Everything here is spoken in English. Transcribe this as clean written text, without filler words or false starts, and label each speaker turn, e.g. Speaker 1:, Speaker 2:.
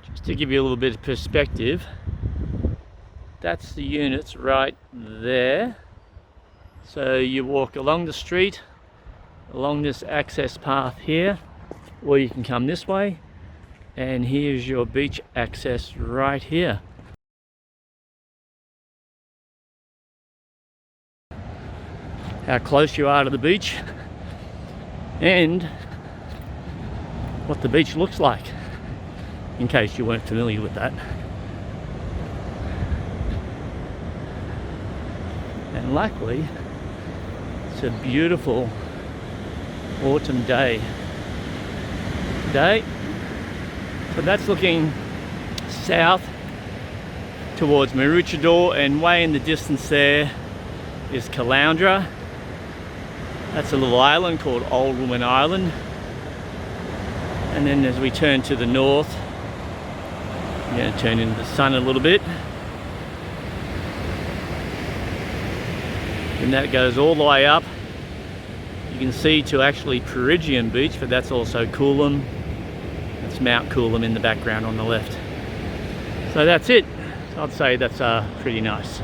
Speaker 1: Just to give you a little bit of perspective, that's the units right there. So you walk along the street, along this access path here, or you can come this way, and here's your beach access right here. How close you are to the beach and what the beach looks like, in case you weren't familiar with that. And luckily, it's a beautiful autumn day today. So that's looking south towards Maroochydore, and way in the distance there is Caloundra. That's a little island called Old Woman Island. And then as we turn to the north, I'm going to turn into the sun a little bit. And that goes all the way up. You can see to actually Peregian Beach, but that's also Coolum. That's Mount Coolum in the background on the left. So that's it. I'd say that's pretty nice.